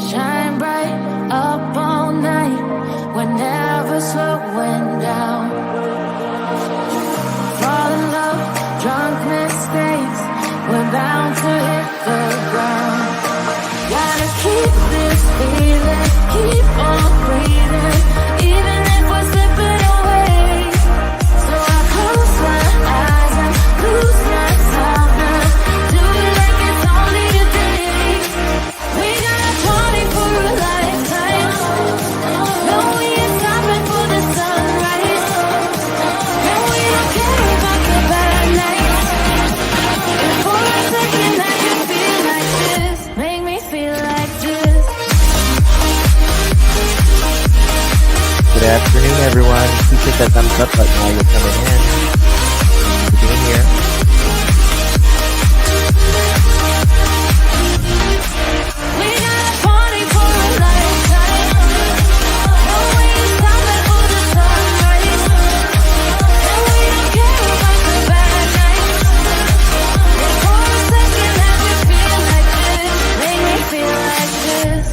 Shine bright up all night, we're never slowing down. Fall in love, drunk mistakes, we're bound to hit the ground. Gotta keep this feeling, keep on breathing, even if we're slipping away. So I close my eyes and lose myself now. Do it like it's only today. We got a party for a lifetime. No, we ain't stopping for the sunrise. No, we don't care about the bad nights. And for a second I can feel like this. Make me feel like this. Good afternoon, everyone. Please hit that thumbs up button while you're coming in. For being here. We got a party for a lifetime. No, we ain't stopping for the sunrise. No, we don't care about the bad nights. And for a second I can feel like this. Make me feel like this.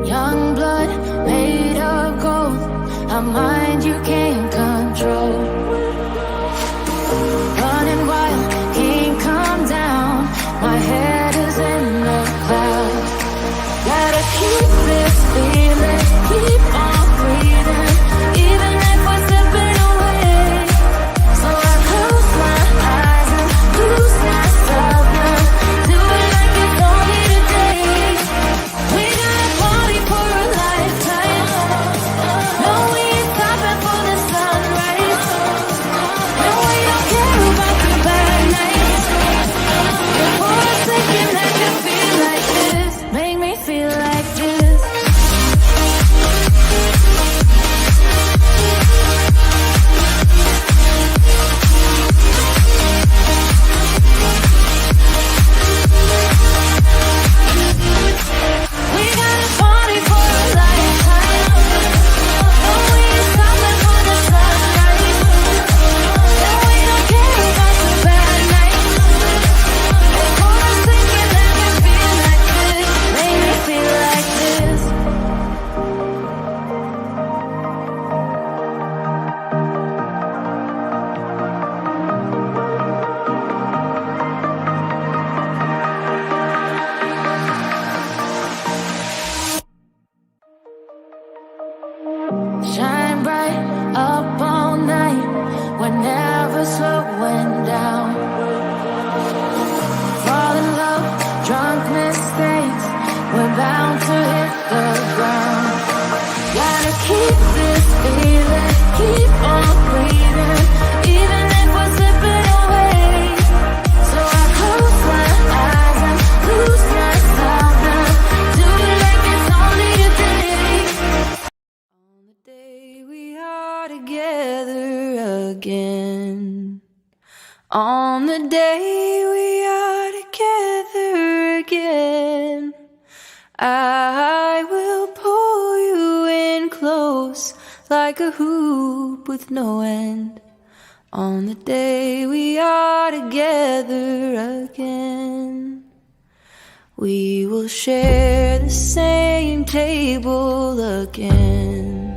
Young blood made of gold, a mind you can't control. Running wild, can't come down. My head is in the clouds. Gotta keep this feeling, keep on breathing, even if we're slipping away. So I close my eyes and lose myself now. Do it like it's only today. We got a party for a lifetime. No, we ain't stopping for the sunrise. No, we don't care about the bad nights. And for a second I can feel like this. Make me feel like this. We got a party for a lifetime. No, we ain't stopping for the sunrise. No, we don't care about the bad nights. And for a second I can feel like this. Make me feel like this. Shine bright up all night, we're never slowing down. Fall in love, drunk mistakes, we're bound to hit the ground. Gotta keep this feeling, keep on breathing, even if we're slipping away. So I close my eyes and lose myself now. Do it like it's only today. On the day we are together again. On the day we are together again. I will pull you in close like a hoop with no end. On the day we are together again. We will share the same table again.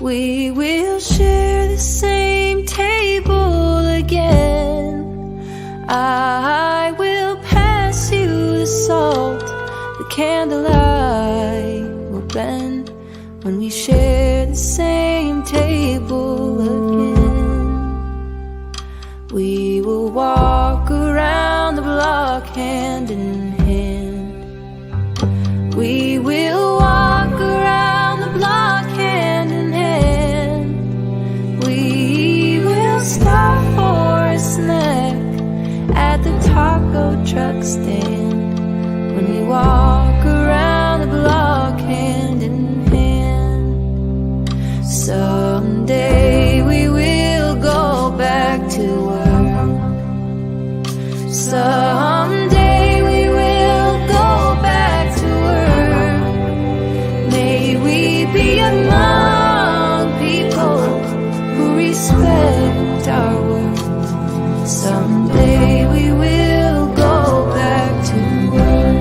We will share the same table again. I will pass you the salt, the candlelight will bend when we share the same table again. We will walk around the block hand in hand. We will walk around the block hand in hand. We will stop for a snack at the taco truck stand when we walk around the block hand in hand. Someday we will go back to work. Someday we will go back to work. May we be among people who respect our work. Someday we will go back to work.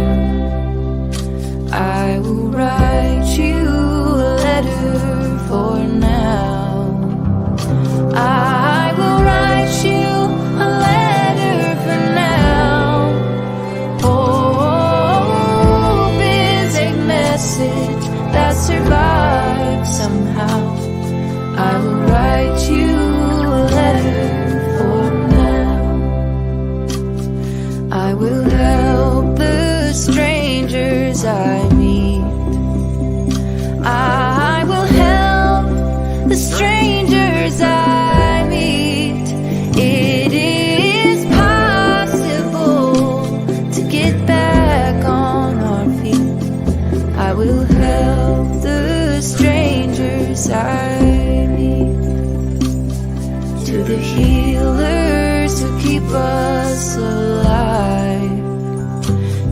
strangers I meet. I will help the strangers I meet. It is possible to get back on our feet. I will help the strangers I meet. To the healers who keep us alive.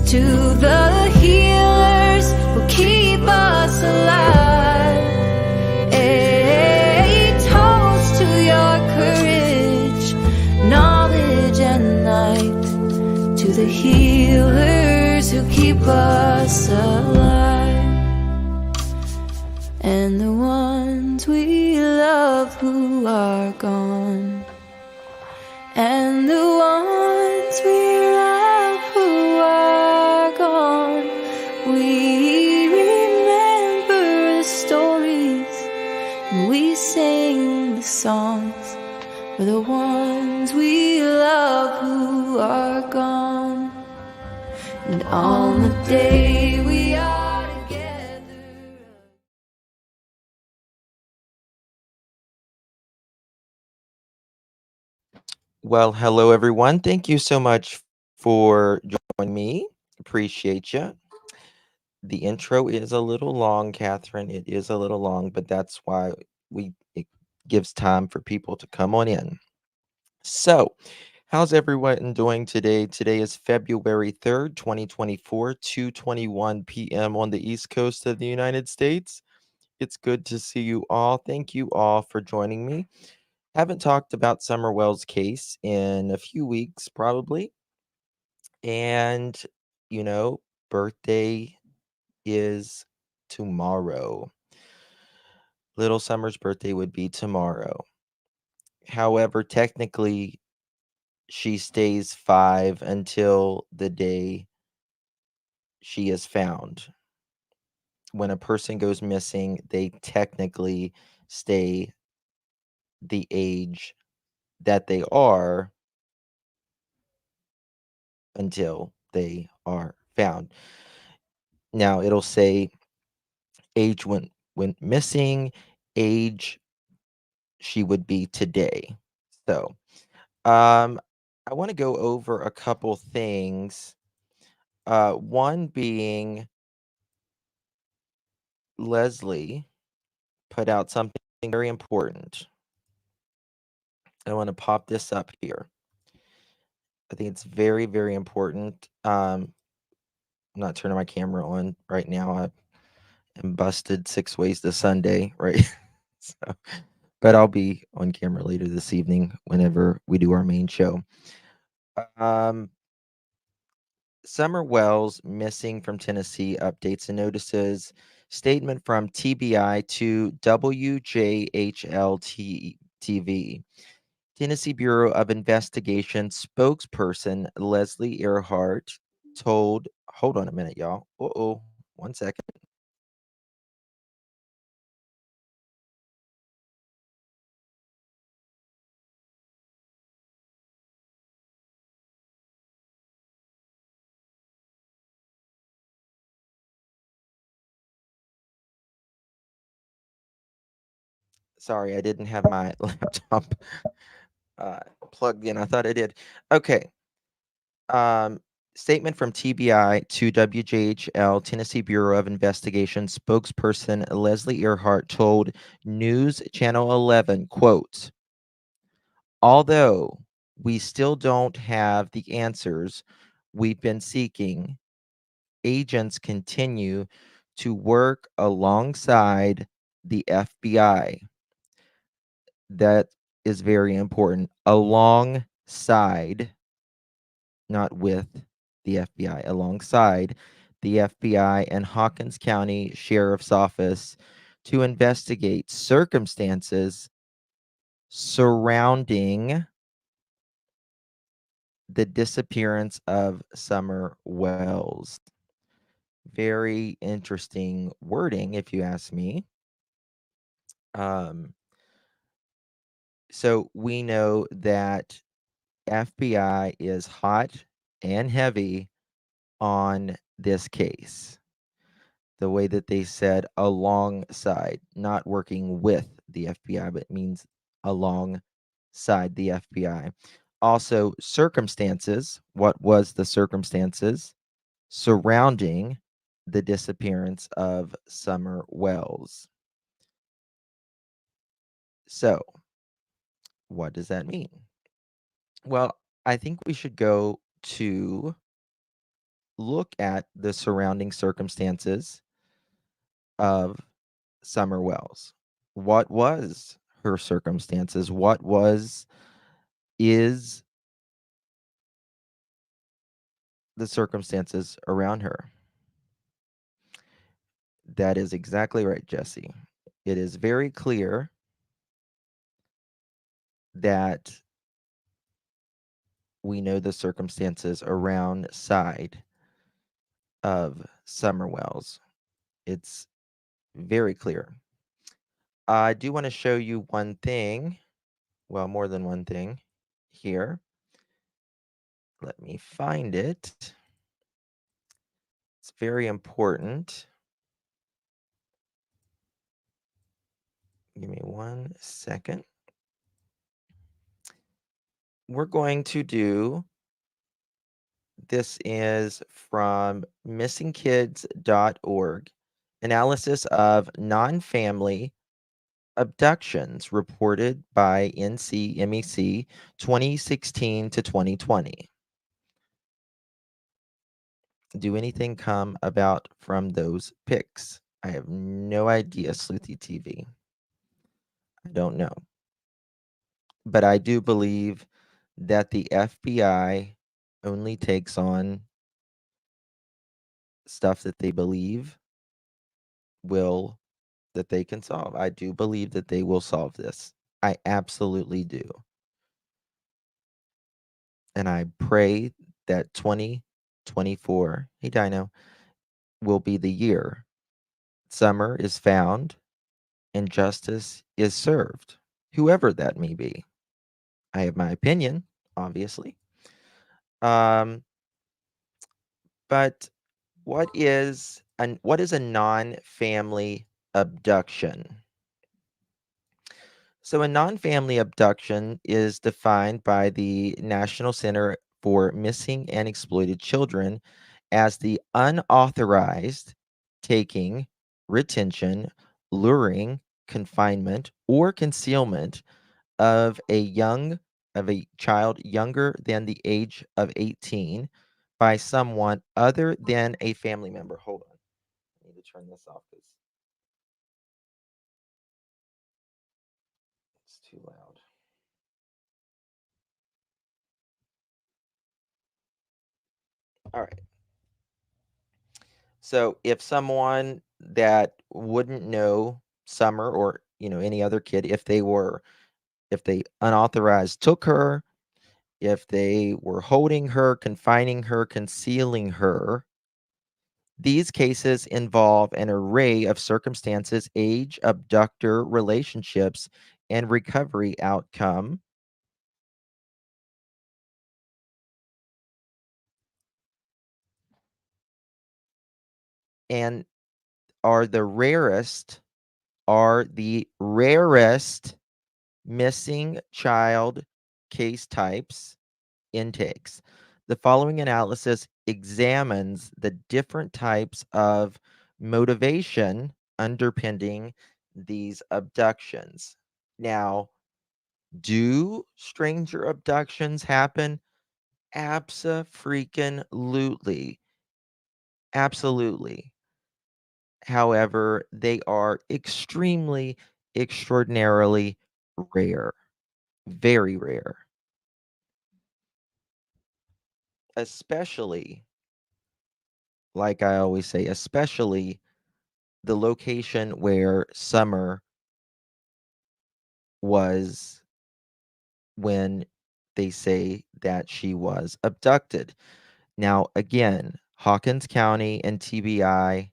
To the healers who keep us alive. A toast to your courage, knowledge and light. To the healers who keep us alive. And the ones we love who are gone. And the ones we love who are gone. We remember the stories and we sing the songs for the ones we love who are gone. And on the day we are together. Well, hello everyone. Thank you so much for joining me. Appreciate you. The intro is a little long, Catherine. It is a little long, but that's why it gives time for people to come on in. So, how's everyone doing today? Today is February 3rd, 2024, 2:21 p.m. on the East Coast of the United States. It's good to see you all. Thank you all for joining me. Haven't talked about Summer Wells' case in a few weeks, probably. And, you know, birthday is tomorrow. Little Summer's birthday would be tomorrow. However, technically, she stays 5 until the day she is found. When a person goes missing, they technically stay the age that they are until they are found. Now, it'll say age when missing, age she would be today. So, I want to go over a couple things. One being Leslie put out something very important. I want to pop this up here. I think it's very, very important. I'm not turning my camera on right now. I am busted 6 ways to Sunday, right? So, but I'll be on camera later this evening whenever we do our main show. Um, Summer Wells missing from Tennessee updates and notices. Statement from TBI to WJHL TV. Tennessee Bureau of Investigation spokesperson Leslie Earhart told, hold on a minute, y'all. Uh-oh, 1 second. Sorry, I didn't have my laptop plugged in. I thought I did. Okay. Um, Statement from TBI to WJHL Tennessee Bureau of Investigation spokesperson Leslie Earhart told News Channel 11, quote, although we still don't have the answers we've been seeking, agents continue to work alongside the FBI. That is very important. Alongside, not with the FBI, alongside the FBI and Hawkins County Sheriff's Office to investigate circumstances surrounding the disappearance of Summer Wells. Very interesting wording, if you ask me. Um, so we know that FBI is hot and heavy on this case. The way that they said alongside, not working with the FBI, but means alongside the FBI. Also, circumstances. What was the circumstances surrounding the disappearance of Summer Wells? So, what does that mean? Well, I think we should go to look at the surrounding circumstances of Summer Wells. What was her circumstances? What is the circumstances around her? That is exactly right, Jesse. It is very clear that we know the circumstances around side of Summer Wells. It's very clear. I do want to show you one thing. Well, more than one thing here. Let me find it. It's very important. Give me 1 second. We're going to do this is from missingkids.org. Analysis of non-family abductions reported by NCMEC 2016 to 2020. Do anything come about from those pics? I have no idea, Sleuthy TV. I don't know. But I do believe that the FBI only takes on stuff that they believe will that they can solve. I do believe that they will solve this. I absolutely do. And I pray that 2024, hey Dino, will be the year Summer is found and justice is served, whoever that may be. I have my opinion, obviously. Um, but what is a non-family abduction? So, a non family abduction is defined by the National Center for Missing and Exploited Children as the unauthorized taking, retention, luring, confinement, or concealment of a child younger than the age of 18 by someone other than a family member. Hold on. I need to turn this off because it's too loud. All right. So if someone that wouldn't know Summer or any other kid, if they unauthorized took her, if they were holding her, confining her, concealing her, these cases involve an array of circumstances, age, abductor relationships, and recovery outcome. And are the rarest missing child case types intakes. The following analysis examines the different types of motivation underpinning these abductions. Now, do stranger abductions happen? Abso-freaking-lutely. Absolutely. However, they are extremely, extraordinarily rare. Very rare. Especially, like I always say, especially the location where Summer was when they say that she was abducted. Now, again, Hawkins County and TBI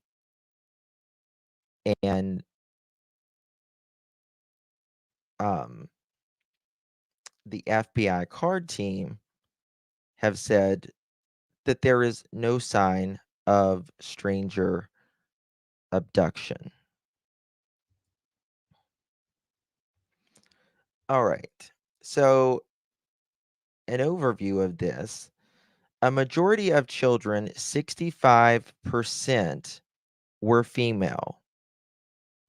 and um, the FBI card team have said that there is no sign of stranger abduction. All right. So, an overview of this, a majority of children, 65%, were female,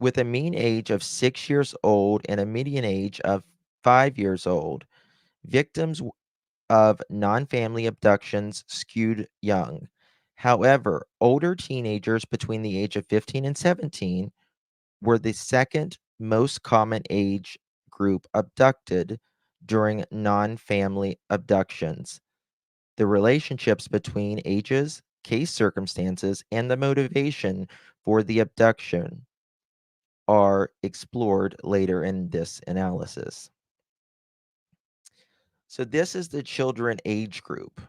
with a mean age of 6 years old and a median age of 5 years old. Victims of non family abductions skewed young. However, older teenagers between the age of 15 and 17 were the second most common age group abducted during non family abductions. The relationships between ages, case circumstances, and the motivation for the abduction are explored later in this analysis. So, this is the children age group.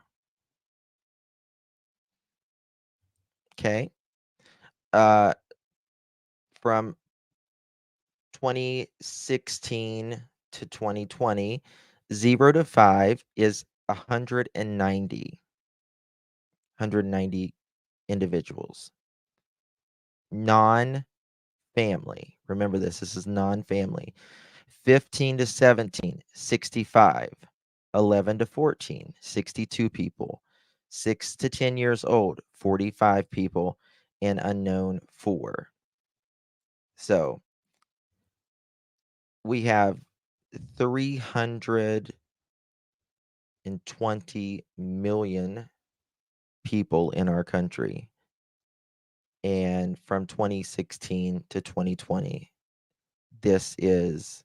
Okay. Uh, from 2016 to 2020, 0 to 5 is 190 individuals. Non family. Remember this is non family. 15 to 17, 65. 11 to 14, 62 people. 6 to 10 years old, 45 people. And unknown 4. So we have 320 million people in our country. And from 2016 to 2020, this is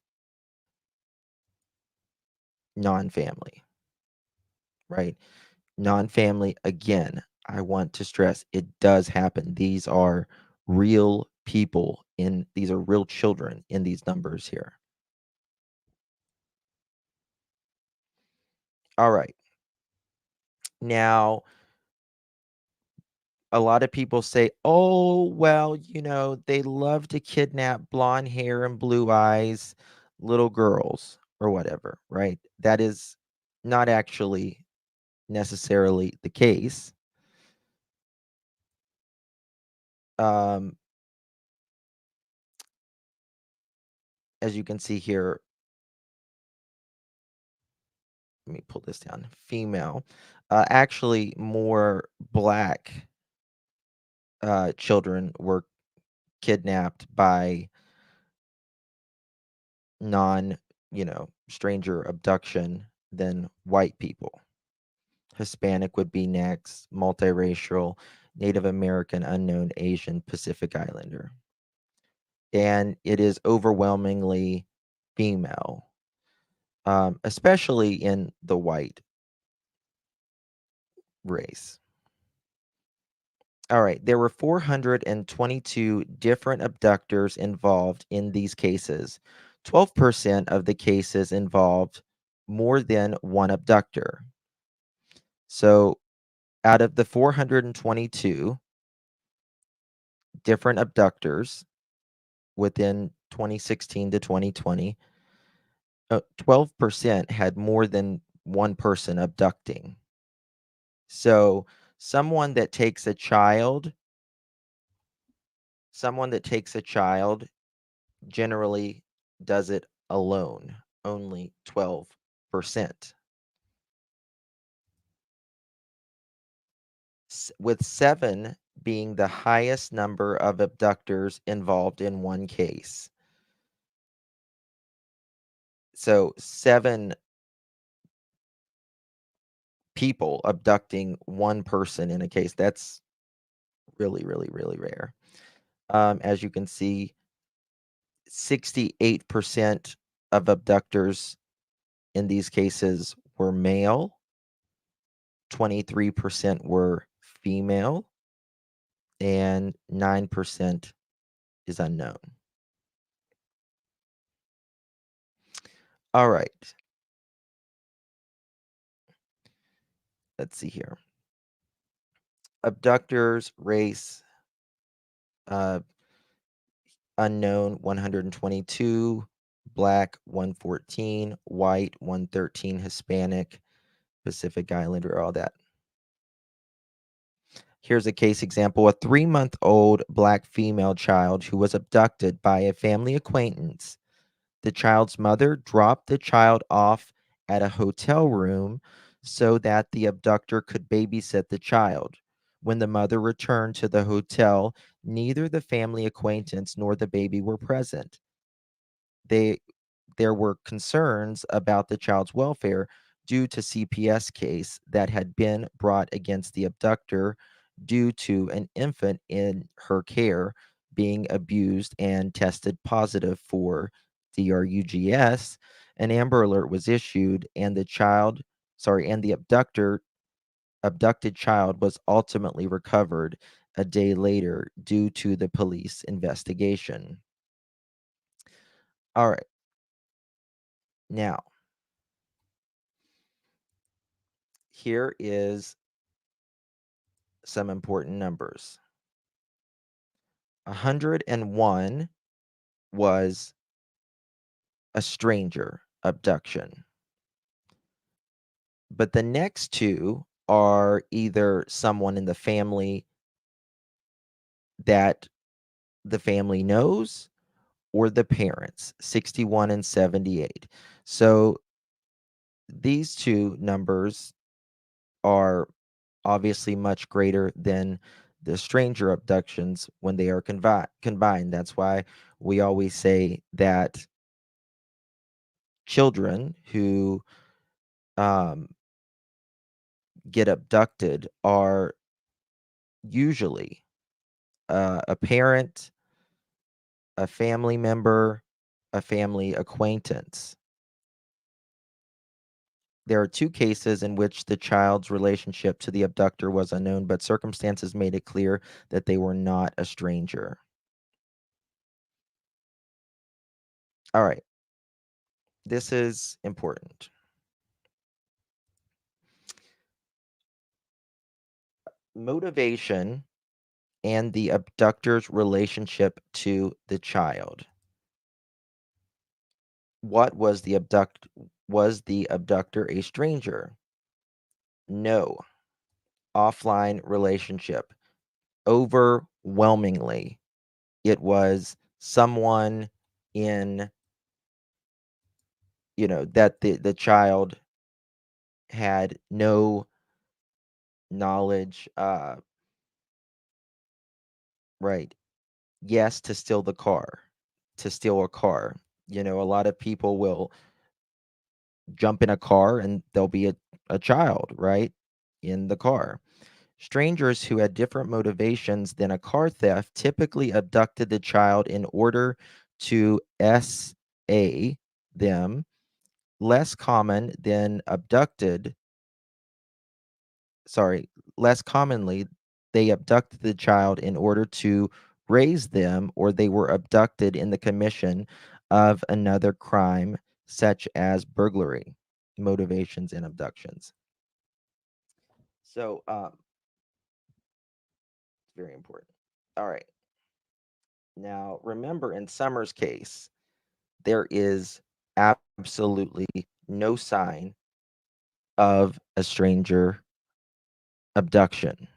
non family, right? Non family, again, I want to stress it does happen. These are real people these are real children in these numbers here. All right. Now, a lot of people say, oh, well, they love to kidnap blonde hair and blue eyes, little girls, or whatever, right? That is not actually necessarily the case. Um, as you can see here, let me pull this down. Female, actually, more black children were kidnapped by non, stranger abduction than white people. Hispanic would be next, multiracial, Native American, unknown, Asian, Pacific Islander. And it is overwhelmingly female, especially in the white race. All right, there were 422 different abductors involved in these cases. 12% of the cases involved more than one abductor. So, out of the 422 different abductors within 2016 to 2020, 12% had more than one person abducting. So, someone that takes a child generally does it alone, only 12%. With 7 being the highest number of abductors involved in one case. So 7 people abducting one person in a case, that's really, really, really rare. As you can see, 68% of abductors in these cases were male, 23% were female, and 9% is unknown. All right. Let's see here. Abductors, race, uh, unknown 122, black 114, white 113, Hispanic, Pacific Islander, all that. Here's a case example: a 3-month-old Black female child who was abducted by a family acquaintance. The child's mother dropped the child off at a hotel room so that the abductor could babysit the child. When the mother returned to the hotel, neither the family acquaintance nor the baby were present. They There were concerns about the child's welfare due to CPS case that had been brought against the abductor due to an infant in her care being abused and tested positive for DRUGS. An Amber Alert was issued, and the abducted child was ultimately recovered a day later due to the police investigation. All right, now here is some important numbers. 101 was a stranger abduction. But the next two are either someone in the family that the family knows or the parents, 61 and 78. So these two numbers are obviously much greater than the stranger abductions when they are combined. That's why we always say that children who um, get abducted are usually a parent, a family member, a family acquaintance. There are two cases in which the child's relationship to the abductor was unknown, but circumstances made it clear that they were not a stranger. All right, this is important. Motivation and the abductor's relationship to the child. Was the abductor a stranger? No. Offline relationship. Overwhelmingly, it was someone in, that the child had no knowledge, right. Yes, to steal the car, to steal a car. A lot of people will jump in a car and there'll be a child, right, in the car. Strangers who had different motivations than a car theft typically abducted the child in order to SA them. Less common than abducted, sorry, less commonly, they abducted the child in order to raise them, or they were abducted in the commission of another crime, such as burglary. Motivations and abductions. So, it's very important. All right. Now, remember, in Summer's case, there is absolutely no sign of a stranger abduction.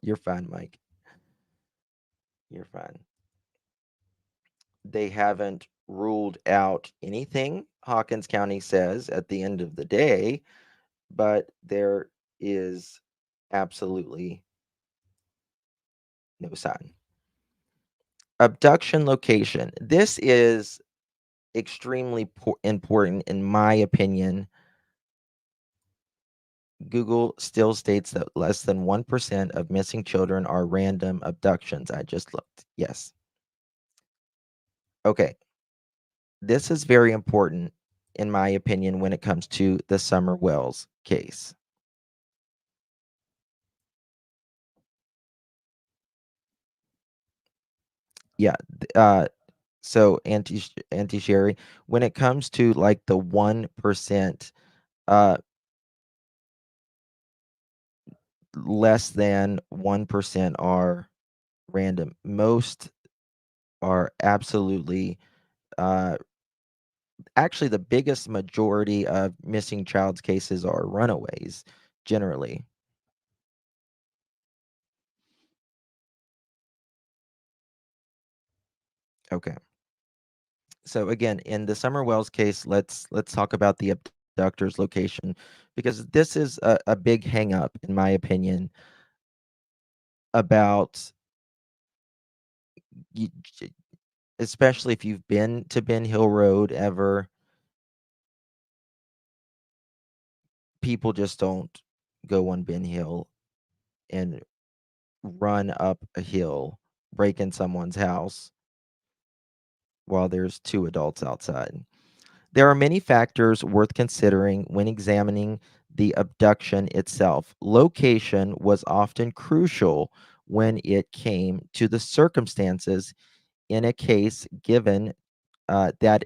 You're fine, Mike. You're fine. They haven't ruled out anything, Hawkins County says at the end of the day, but there is absolutely no sign. Abduction location. This is extremely important, in my opinion. Google still states that less than 1% of missing children are random abductions. I just looked. Yes. Okay. This is very important, in my opinion, when it comes to the Summer Wells case. Yeah. So anti Sherry, when it comes to like the 1%, uh, less than 1% are random. Most are absolutely uh actually the biggest majority of missing child's cases are runaways generally. Okay. So again, in the Summer Wells case, let's talk about the abductor's location because this is a big hang up in my opinion about y- j- especially if you've been to Ben Hill Road ever, people just don't go on Ben Hill and run up a hill, break in someone's house while there's two adults outside. There are many factors worth considering when examining the abduction itself. Location was often crucial when it came to the circumstances in a case, given that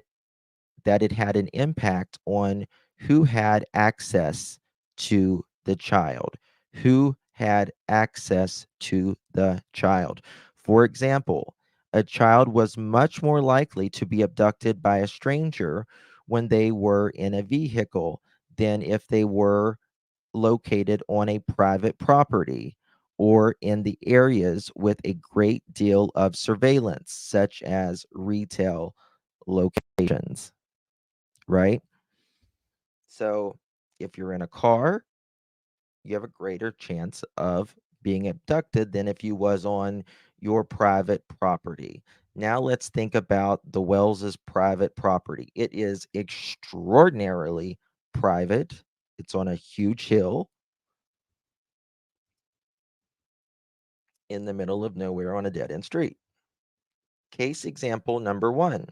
it had an impact on who had access to the child. Who had access to the child? For example, a child was much more likely to be abducted by a stranger when they were in a vehicle than if they were located on a private property or in the areas with a great deal of surveillance, such as retail locations, right? So if you're in a car, you have a greater chance of being abducted than if you was on your private property. Now let's think about the Wells's private property. It is extraordinarily private. It's on a huge hill in the middle of nowhere on a dead end street. Case example number 1.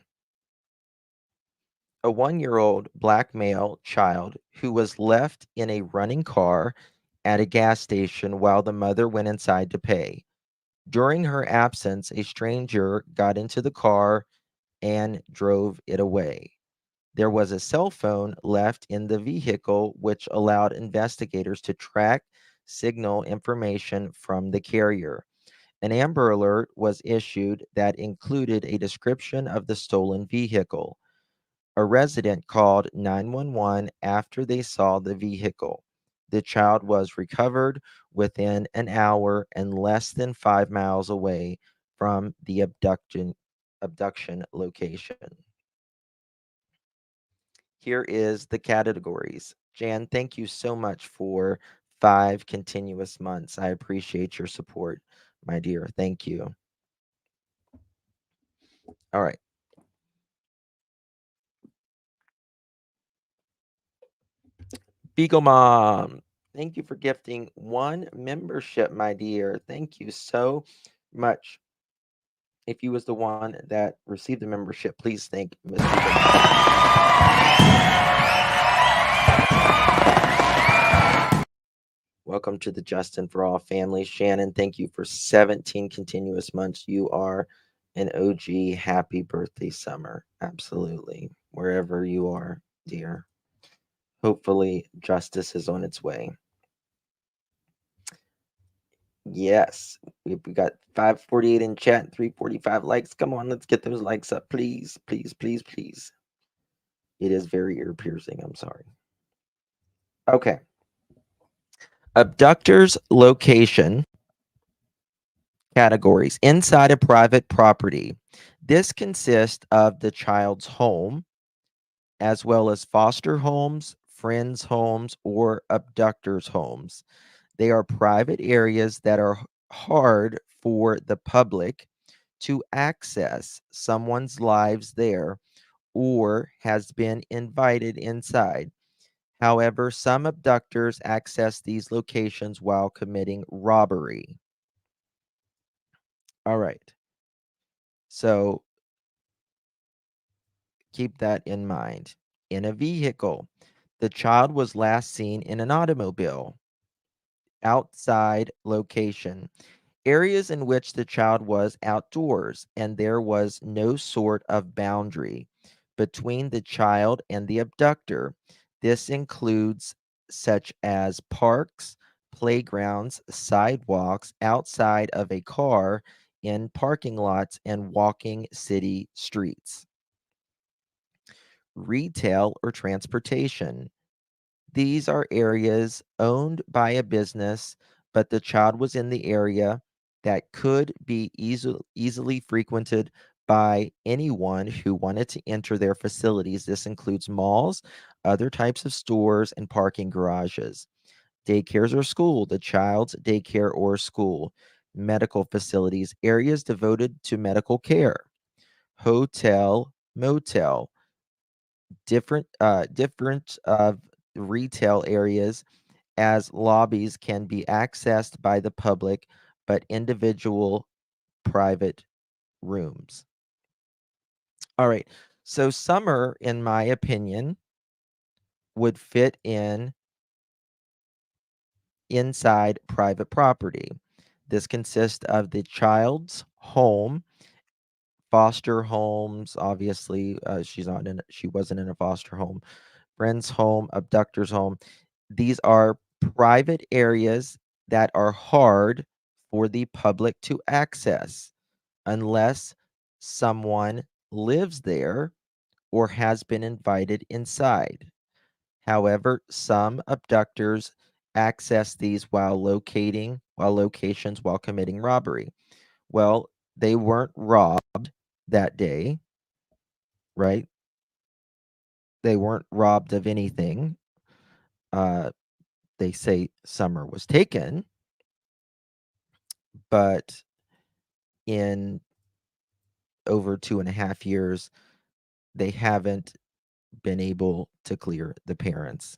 A 1-year-old black male child who was left in a running car at a gas station while the mother went inside to pay. During her absence, a stranger got into the car and drove it away. There was a cell phone left in the vehicle, which allowed investigators to track signal information from the carrier. An Amber Alert was issued that included a description of the stolen vehicle. A resident called 911 after they saw the vehicle. The child was recovered within an hour and less than 5 miles away from the abduction location. Here is the categories. Jan, thank you so much for 5 continuous months. I appreciate your support, my dear. Thank you. All right. Beagle Mom, thank you for gifting 1 membership, my dear. Thank you so much. If you was the one that received the membership, please thank Miss Beagle Mom. Welcome to the Justin for All family. Shannon, thank you for 17 continuous months. You are an OG. Happy birthday, Summer. Absolutely. Wherever you are, dear. Hopefully, justice is on its way. Yes, we got 548 in chat, 345 likes. Come on, let's get those likes up, please, please, please, please. It is very ear piercing. I'm sorry. Okay. Abductor's location categories inside a private property. This consists of the child's home, as well as foster homes, friends' homes, or abductors' homes. They are private areas that are hard for the public to access someone's lives there or has been invited inside. However, some abductors access these locations while committing robbery. All right. So keep that in mind. In a vehicle, the child was last seen in an automobile. Outside location, areas in which the child was outdoors and there was no sort of boundary between the child and the abductor. This includes such as parks, playgrounds, sidewalks, outside of a car, in parking lots, and walking city streets. retail, or transportation. These are areas owned by a business, but the child was in the area that could be easily frequented by anyone who wanted to enter their facilities. This includes malls, other types of stores, and parking garages. Daycares or school, the child's daycare or school. Medical facilities, areas devoted to medical care. Hotel, motel, different retail areas, as lobbies can be accessed by the public, but individual private rooms. All right. So summer, in my opinion, would fit inside private property. This consists of the child's home, foster homes. Obviously, she wasn't in a foster home. Friend's home, abductor's home. These are private areas that are hard for the public to access unless someone lives there or has been invited inside. However, some abductors access these locations while committing robbery. Well, they weren't robbed that day, right? They weren't robbed of anything. Uh, they say Summer was taken, but in over 2.5 years, they haven't been able to clear the parents.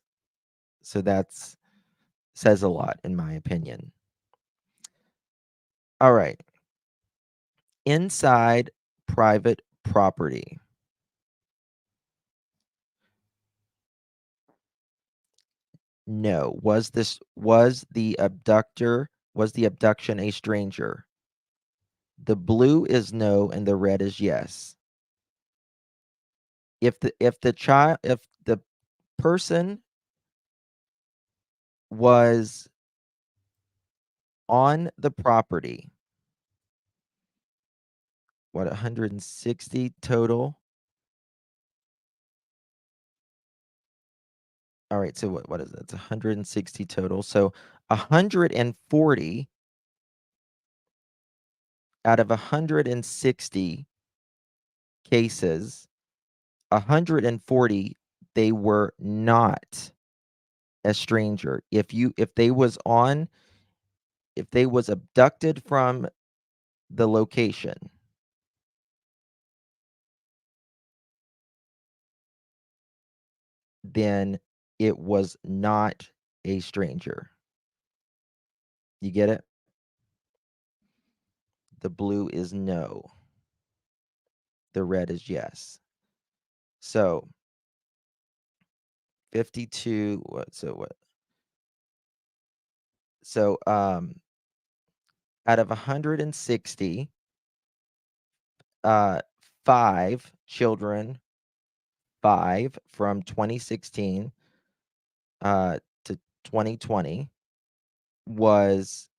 So that's says a lot, in my opinion. All right. Inside private property. No. Was the abduction a stranger? The blue is no and the red is yes. If the person was on the property, what, 160 total? All right, so what is that? It's 160 total. So 140 out of 160 cases, 140, they were not a stranger. If they was abducted from the location, then it was not a stranger. You get it? The blue is no. The red is yes. So 52, what? So out of 160, 5 children, 5 from 2016 to 2020 was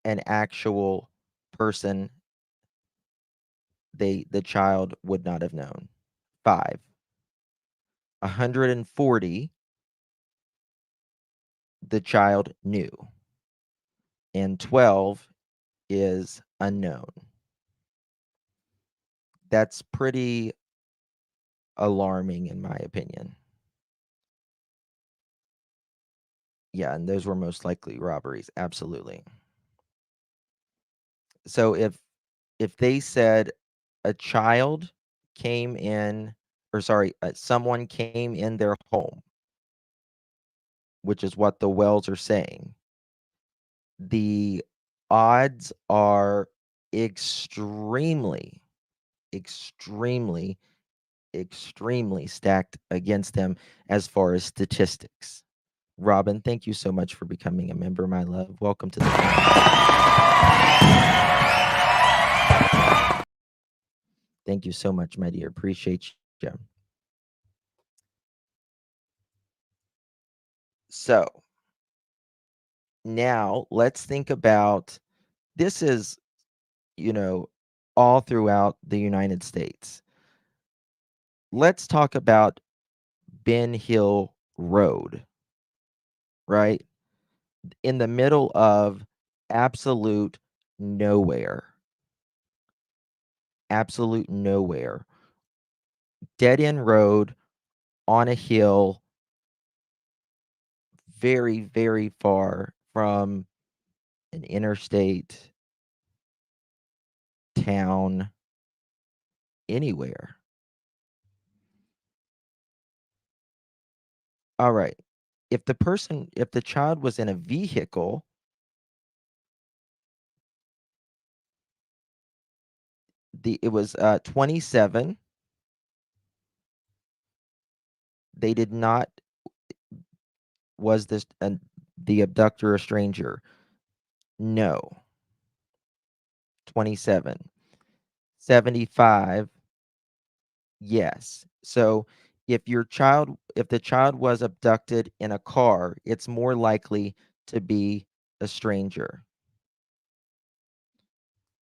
an actual person the child would not have known. 5. 140 the child knew, and 12 is unknown. That's pretty alarming, in my opinion. Yeah, and those were most likely robberies, absolutely. So if they said a child came in, or sorry, someone came in their home, which is what the Wells are saying, the odds are extremely, extremely, extremely stacked against them as far as statistics. Robin, thank you so much for becoming a member, my love. Welcome to the family. Thank you so much, my dear. Appreciate you. So now let's think about this is, all throughout the United States. let's talk about Ben Hill Road, right? In the middle of absolute nowhere. Absolute nowhere. Dead end road on a hill, very, very far from an interstate, town, anywhere. All right. If the child was in a vehicle, it was 27. They did not, was this the abductor a stranger? No. 27. 75, yes. So if the child was abducted in a car, it's more likely to be a stranger.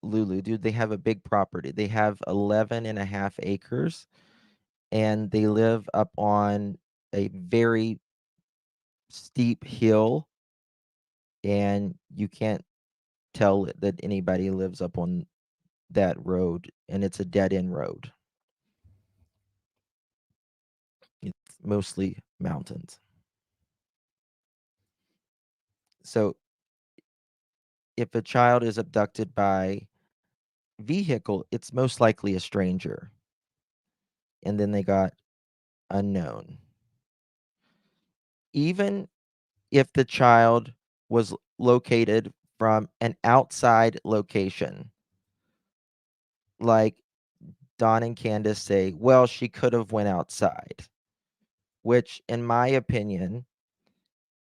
Lulu, dude, they have a big property. They have 11.5 acres, and they live up on a very steep hill, and you can't tell that anybody lives up on that road, and it's a dead end road. It's mostly mountains. So if a child is abducted by vehicle, it's most likely a stranger. And then they got unknown. Even if the child was located from an outside location, like Don and Candace say, well, she could have went outside, which in my opinion,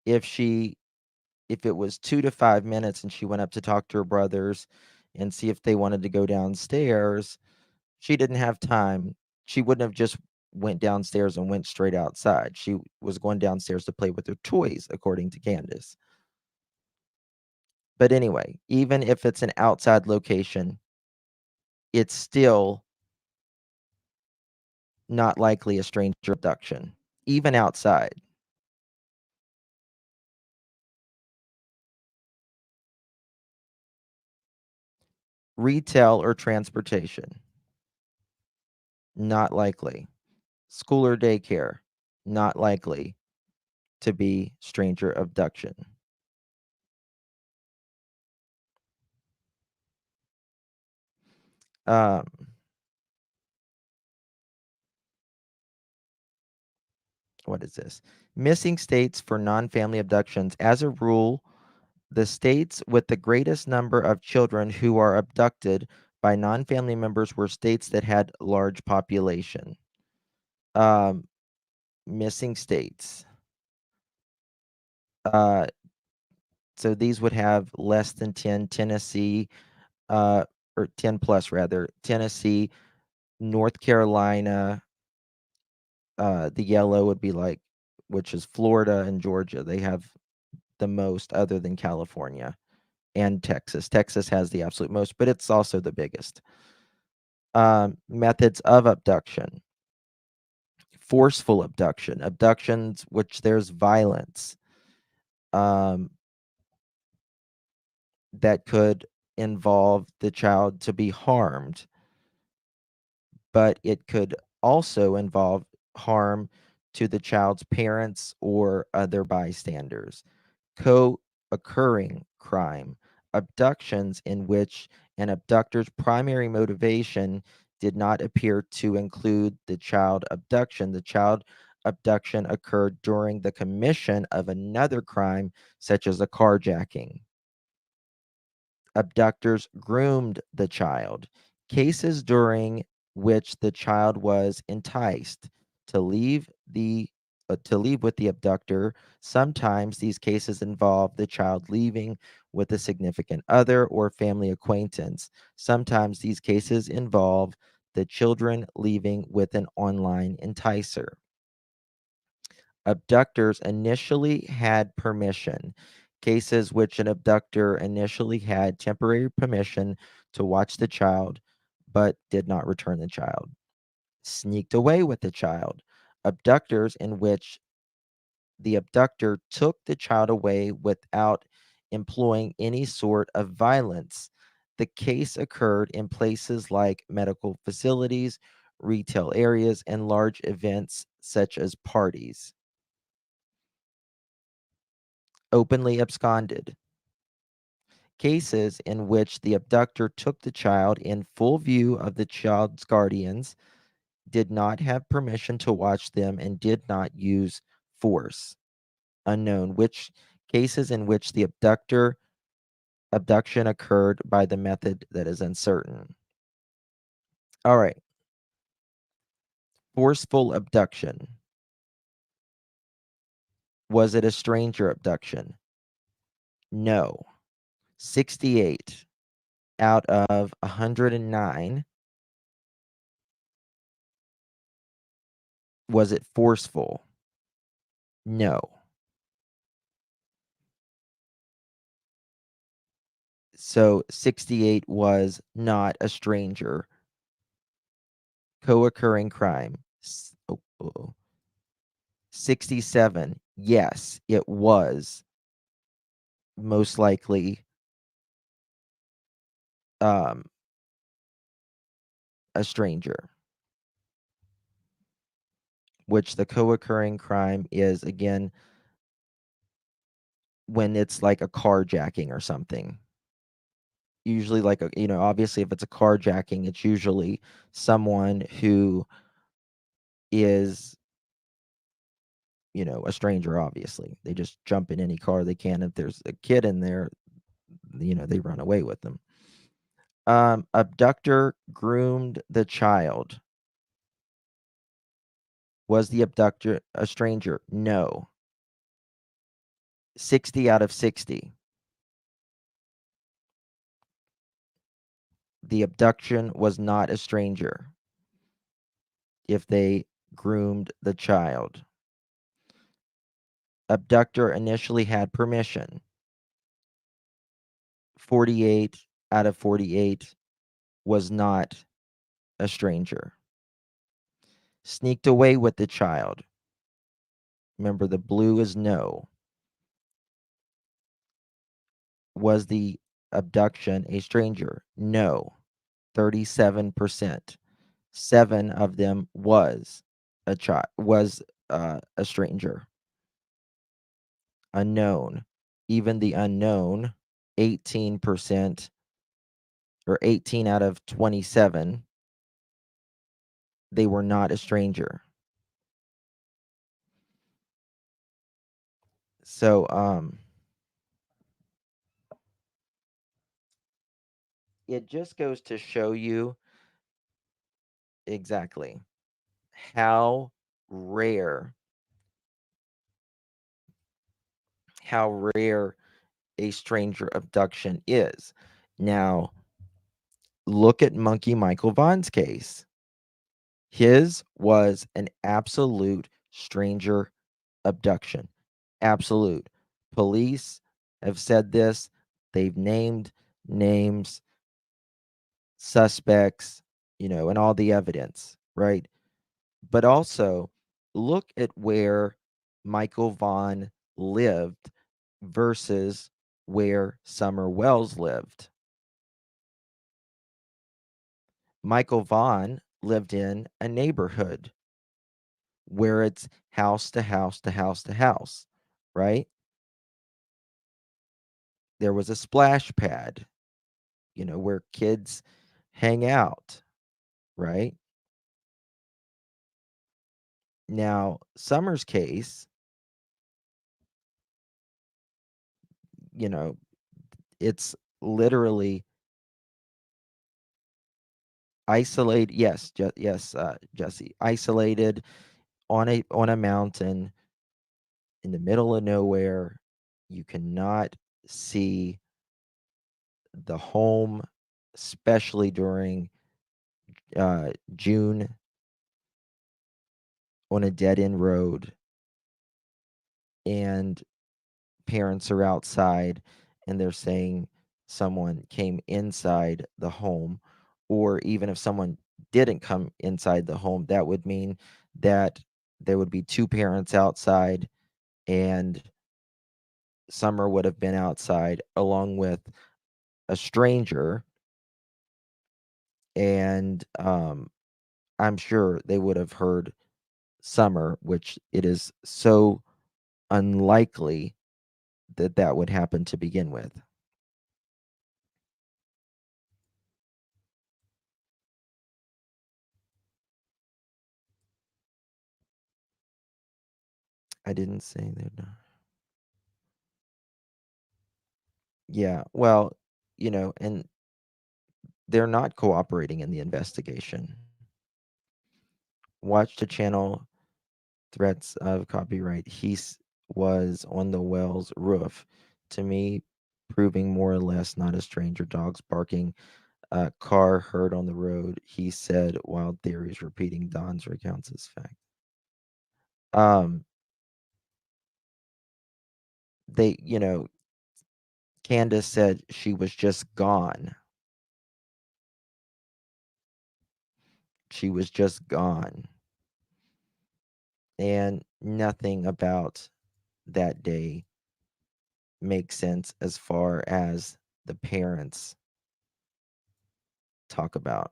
if it was 2 to 5 minutes and she went up to talk to her brothers and see if they wanted to go downstairs, she didn't have time. She wouldn't have just went downstairs and went straight outside. She was going downstairs to play with her toys, according to Candace. But anyway, even if it's an outside location, it's still not likely a stranger abduction, even outside. Retail or transportation, not likely. School or daycare, not likely to be stranger abduction. Um, what is this? Missing states for non-family abductions. As a rule, the states with the greatest number of children who are abducted by non-family members were states that had large population. Um, missing states. Uh, so these would have less than 10. Tennessee, or 10 plus rather. Tennessee, North Carolina. The yellow would be like, which is Florida and Georgia. They have the most, other than California and Texas. Texas has the absolute most, but it's also the biggest. Methods of abduction: forceful abduction, abductions which there's violence, um, that could involve the child to be harmed, but it could also involve harm to the child's parents or other bystanders. Co-occurring crime, abductions in which an abductor's primary motivation did not appear to include the child abduction. The child abduction occurred during the commission of another crime, such as a carjacking. Abductors groomed the child. Cases during which the child was enticed to leave with the abductor. Sometimes these cases involve the child leaving with a significant other or family acquaintance. Sometimes these cases involve the children leaving with an online enticer. Abductors initially had permission. Cases which an abductor initially had temporary permission to watch the child but did not return the child. sneaked away with the child. Abductors in which the abductor took the child away without employing any sort of violence. The case occurred in places like medical facilities, retail areas, and large events such as parties. Openly absconded. Cases in which the abductor took the child in full view of the child's guardians, did not have permission to watch them, and did not use force. Unknown. Which cases in which the abduction occurred by the method that is uncertain. All right. Forceful abduction. Was it a stranger abduction? No. 68 out of 109. Was it forceful? No. So 68 was not a stranger. Co-occurring crime. 67. Yes, it was most likely a stranger, which the co-occurring crime is, again, when it's like a carjacking or something. Usually, like, obviously, if it's a carjacking, it's usually someone who is, a stranger, obviously. They just jump in any car they can. If there's a kid in there, they run away with them. Abductor groomed the child. Was the abductor a stranger? No. 60 out of 60. The abduction was not a stranger if they groomed the child. Abductor initially had permission. 48 out of 48 was not a stranger. Sneaked away with the child. Remember, the blue is no. Was the abduction a stranger? No. 37%. 7 of them was a stranger. Unknown. Even the unknown, 18%, or 18 out of 27, they were not a stranger. So it just goes to show you exactly how rare a stranger abduction is. Now, look at Monkey Michael Vaughn's case. His was an absolute stranger abduction. Absolute. Police have said this. They've named names, suspects, and all the evidence, right? But also, look at where Michael Vaughn lived versus where Summer Wells lived. Michael Vaughn lived in a neighborhood where it's house to house to house to house, right? There was a splash pad, where kids hang out, right? Now, Summer's case, you know, it's literally isolated. Yes, yes, Jesse, isolated on a mountain in the middle of nowhere. You cannot see the home, especially during June, on a dead end road, and parents are outside and they're saying someone came inside the home, or even if someone didn't come inside the home, that would mean that there would be two parents outside, and Summer would have been outside along with a stranger, and I'm sure they would have heard Summer, which it is so unlikely that that would happen to begin with. I didn't say that. Yeah, well, and they're not cooperating in the investigation. Watch the channel threats of copyright. Was on the well's roof. To me, proving more or less not a stranger. Dogs barking. Car heard on the road. He said wild theories. Repeating Don's recounts as fact. Um, they, Candace said she was just gone. She was just gone. And nothing about that day makes sense as far as the parents talk about.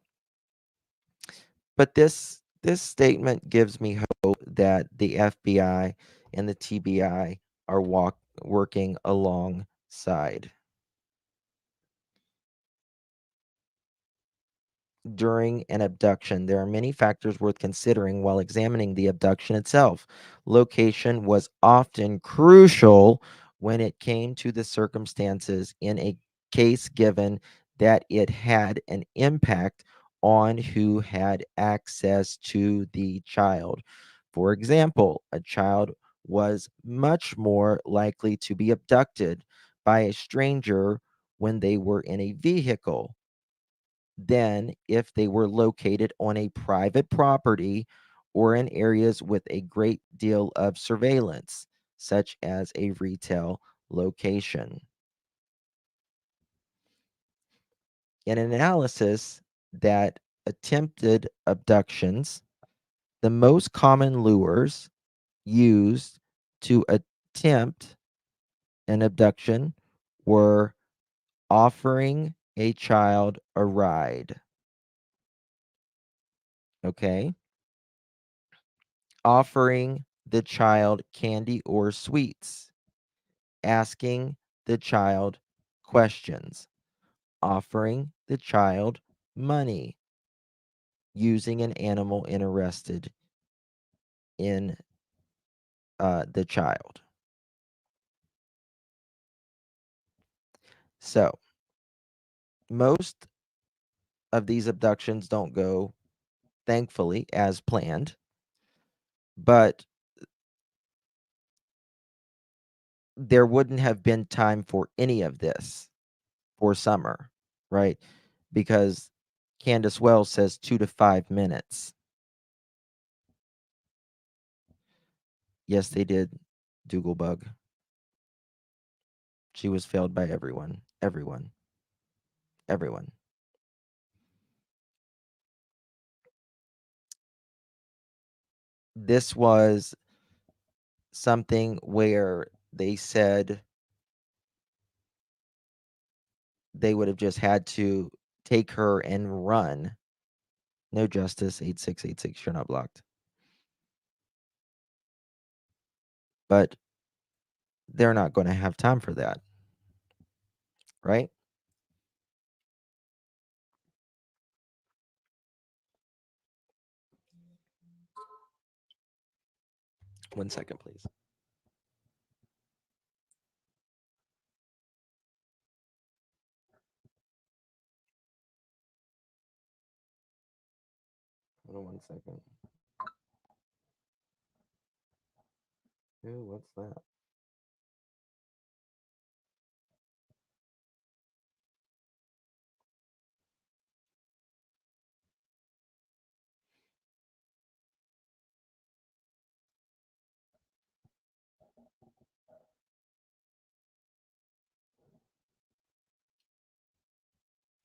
But this statement gives me hope that the FBI and the TBI are working alongside. During an abduction, there are many factors worth considering while examining the abduction itself. Location was often crucial when it came to the circumstances in a case, given that it had an impact on who had access to the child. For example, a child was much more likely to be abducted by a stranger when they were in a vehicle than if they were located on a private property or in areas with a great deal of surveillance, such as a retail location. In an analysis that attempted abductions, the most common lures used to attempt an abduction were offering a child a ride. Okay. Offering the child candy or sweets, asking the child questions, offering the child money, using an animal interested in the child. So, most of these abductions don't go, thankfully, as planned, but there wouldn't have been time for any of this for Summer, right? Because Candace Wells says 2 to 5 minutes. Yes, they did. Dougal bug. She was failed by everyone. Everyone. Everyone. This was something where they said they would have just had to take her and run. No justice, 8686, you're not blocked. But they're not going to have time for that, right? One second, please. Hold on 1 second. Ooh, what's that?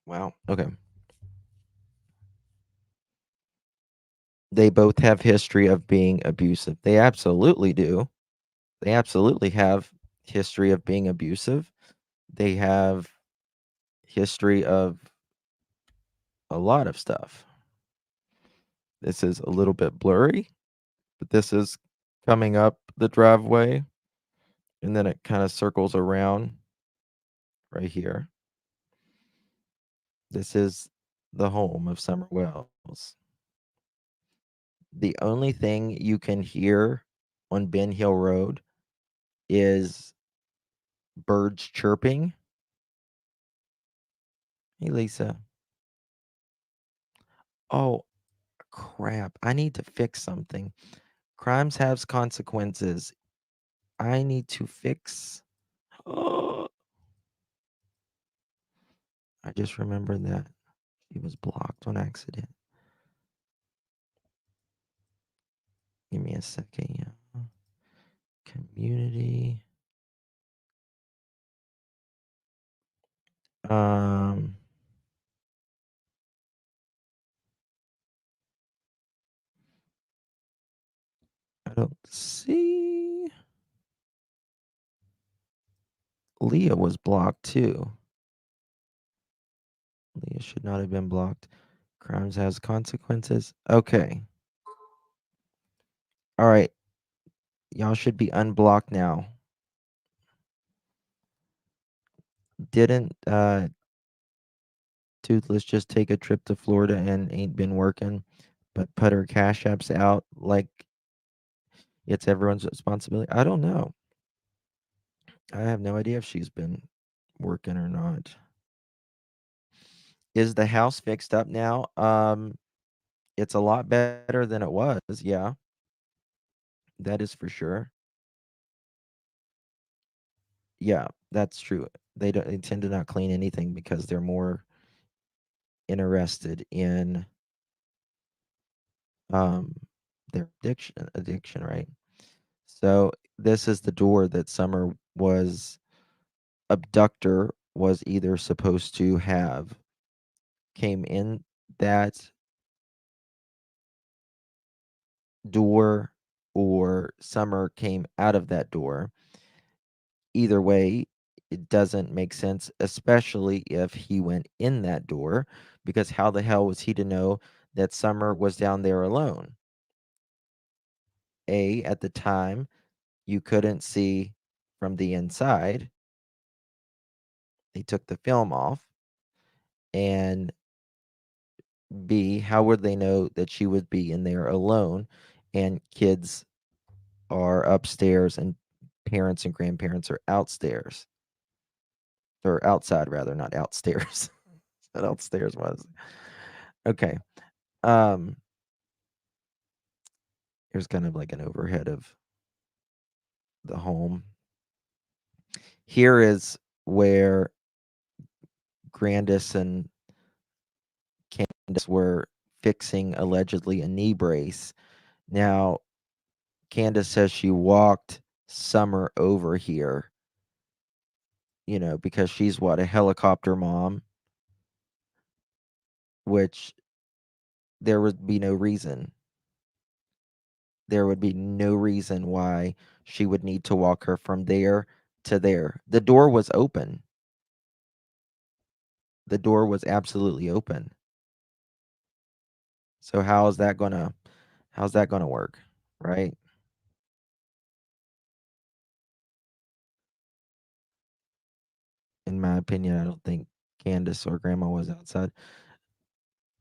Wow. Okay. They both have history of being abusive. They absolutely do. They absolutely have history of being abusive. They have history of a lot of stuff. This is a little bit blurry, but this is coming up the driveway and then it kind of circles around right here. This is the home of Summer Wells. The only thing you can hear on Ben Hill Road is birds chirping. Hey, Lisa. Oh, crap. I need to fix something. Crimes have consequences. I need to fix. Oh, I just remembered that she was blocked on accident. Give me a second. Yeah. Community. Um, I don't see. Leah was blocked too. Leah should not have been blocked. Crimes has consequences. Okay. All right. Y'all should be unblocked now. Didn't Toothless just take a trip to Florida and ain't been working, but put her cash apps out like it's everyone's responsibility? I don't know. I have no idea if she's been working or not. Is the house fixed up now? It's a lot better than it was. Yeah, that is for sure. Yeah, that's true. They tend to not clean anything because they're more interested in um their addiction, right? So this is the door that Summer was Abductor was either supposed to have came in that door or Summer came out of that door. Either way, it doesn't make sense, especially if he went in that door, because how the hell was he to know that Summer was down there alone? At the time, you couldn't see from the inside. They took the film off. And B, how would they know that she would be in there alone and kids are upstairs and parents and grandparents are outstairs or outside rather, not outstairs. That outstairs was. Okay. Um Here's kind of like an overhead of the home. Here is where Grandis and Candace were fixing allegedly a knee brace. Now, Candace says she walked Summer over here, because she's what, a helicopter mom, which there would be no reason. There would be no reason why she would need to walk her from there to there. The door was open. The door was absolutely open. So how's that gonna work, right? In my opinion, I don't think Candace or Grandma was outside.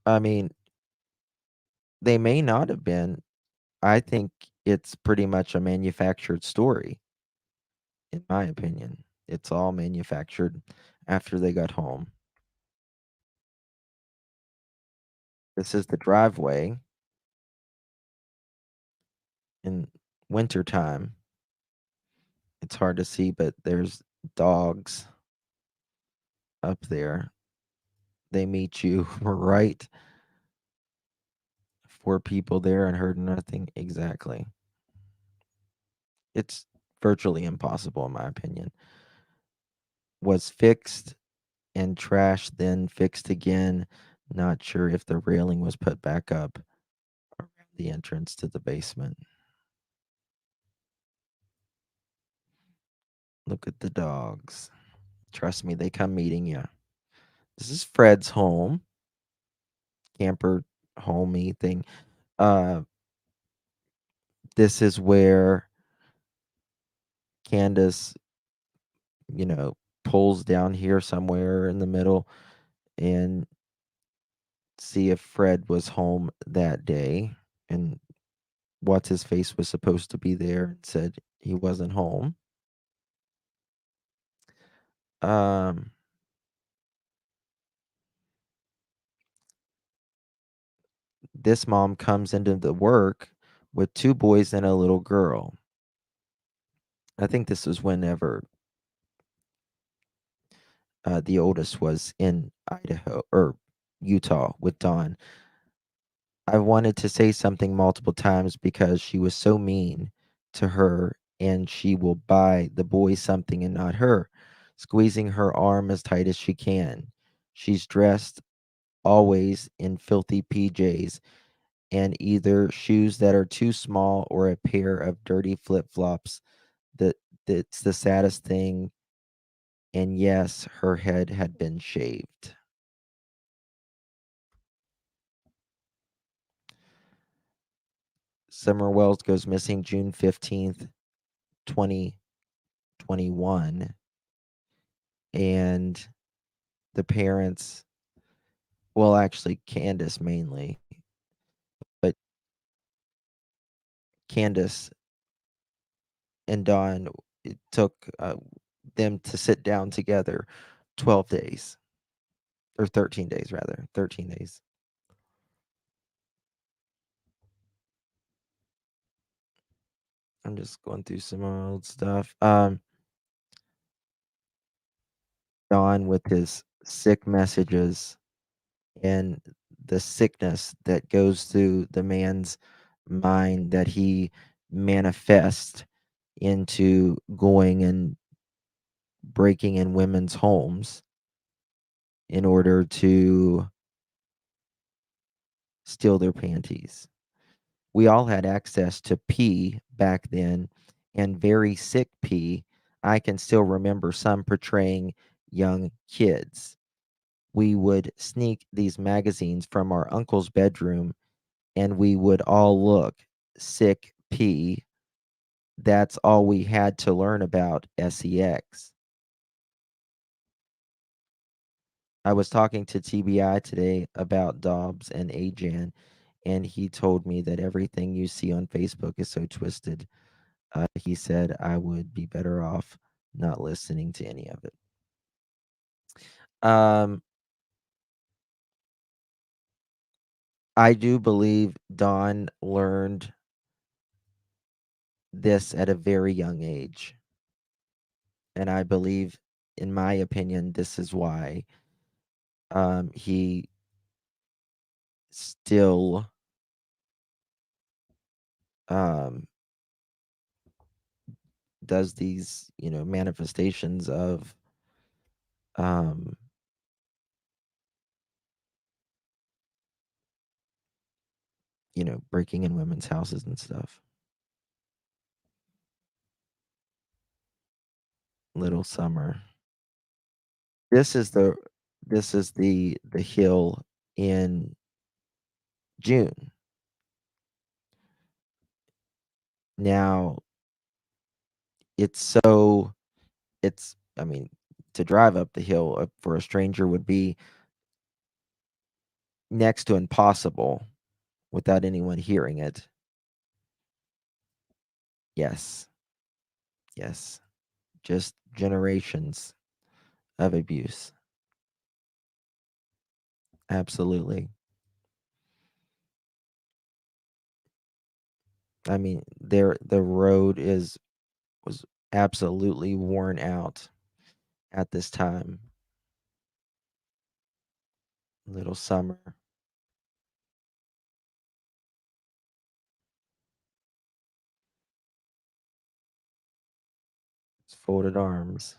I mean, they may not have been. I think it's pretty much a manufactured story, in my opinion. It's all manufactured after they got home. This is the driveway in wintertime. It's hard to see, but there's dogs up there. They meet you right. 4 people there and heard nothing. Exactly. It's virtually impossible, in my opinion. Was fixed and trashed, then fixed again. Not sure if the railing was put back up around the entrance to the basement. Look at the dogs. Trust me, they come meeting you. This is Fred's home, camper homey thing. Uh, this is where Candace, you know, pulls down here somewhere in the middle and see if Fred was home that day. And what's his face was supposed to be there and said he wasn't home. Um, this mom comes into the work with two boys and a little girl. I think this was whenever the oldest was in Idaho or Utah with Dawn. I wanted to say something multiple times because she was so mean to her, and she will buy the boy something and not her, squeezing her arm as tight as she can. She's dressed always in filthy PJs and either shoes that are too small or a pair of dirty flip-flops. That that's the saddest thing. And yes, her head had been shaved. Summer Wells goes missing June 15th, 2021. And the parents, well, actually, Candace mainly, but Candace and Dawn, it took them to sit down together 12 days, or 13 days, rather, 13 days. I'm just going through some old stuff. Dawn with his sick messages and the sickness that goes through the man's mind that he manifests into going and breaking in women's homes in order to steal their panties. We all had access to pee back then, and very sick pee. I can still remember some portraying young kids. We would sneak these magazines from our uncle's bedroom and we would all look sick pee. That's all we had to learn about sex. I was talking to TBI today about Dobbs and Ajan, and he told me that everything you see on Facebook is so twisted. He said I would be better off not listening to any of it. Um, I do believe Don learned this at a very young age. And I believe, in my opinion, this is why he still um, does these, manifestations of um, breaking in women's houses and stuff. Little Summer. This is the hill in June. Now, it's so it's I mean, to drive up the hill for a stranger would be next to impossible without anyone hearing it. Yes. Yes. Just generations of abuse. Absolutely. I mean, the road is was absolutely worn out at this time. Little Summer. It's folded arms.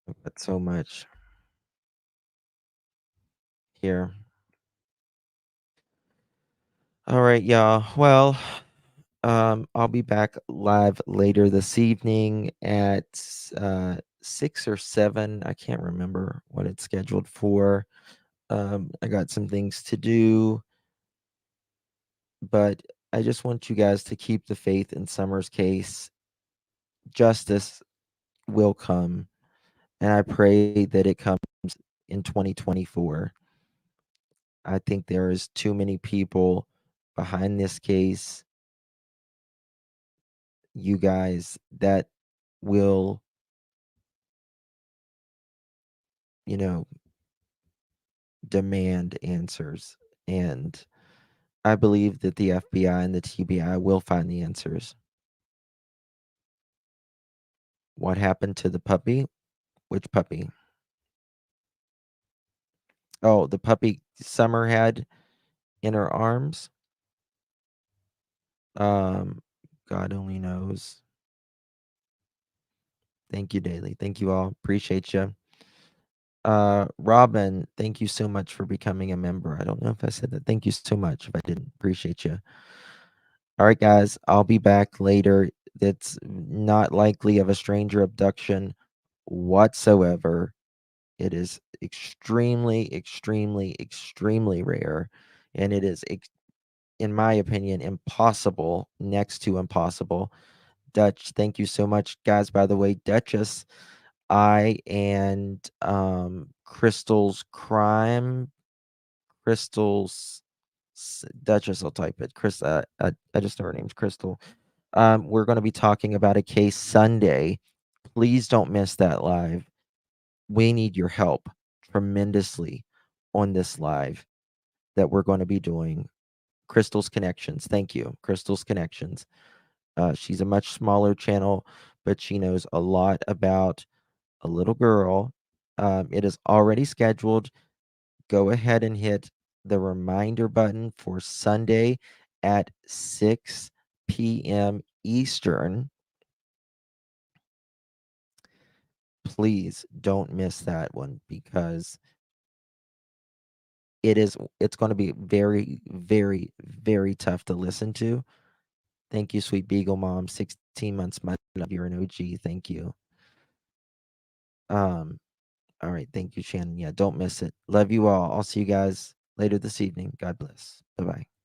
I've got so much here. All right, y'all. Well, I'll be back live later this evening at 6 or 7. I can't remember what it's scheduled for. I got some things to do, but I just want you guys to keep the faith in Summer's case. Justice will come, and I pray that it comes in 2024. I think there is too many people behind this case, you guys, that will, you know, demand answers. And I believe that the FBI and the TBI will find the answers. What happened to the puppy? Which puppy? Oh, the puppy Summer had in her arms. Um, God only knows. Thank you, Daily. Thank you all. Appreciate you. Robin, thank you so much for becoming a member. I don't know if I said that. Thank you so much. If I didn't, appreciate you. All right, guys, I'll be back later. That's not likely of a stranger abduction whatsoever. It is extremely, extremely, extremely rare. And it is, in my opinion, impossible, next to impossible. Dutch, thank you so much. Guys, by the way, Duchess, I and Crystal's Crime, Crystal's Duchess, I'll type it. I just know her name's Crystal. We're going to be talking about a case Sunday. Please don't miss that live. We need your help tremendously on this live that we're going to be doing. Crystal's Connections. Thank you. Crystal's Connections. She's a much smaller channel, but she knows a lot about a little girl. It is already scheduled. Go ahead and hit the reminder button for Sunday at 6 p.m. Eastern. Please don't miss that one because it's going to be very, very, very tough to listen to. Thank you, sweet Beagle Mom. 16 months, my love. You're an OG. Thank you. Um, all right. Thank you, Shannon. Yeah, don't miss it. Love you all. I'll see you guys later this evening. God bless. Bye bye.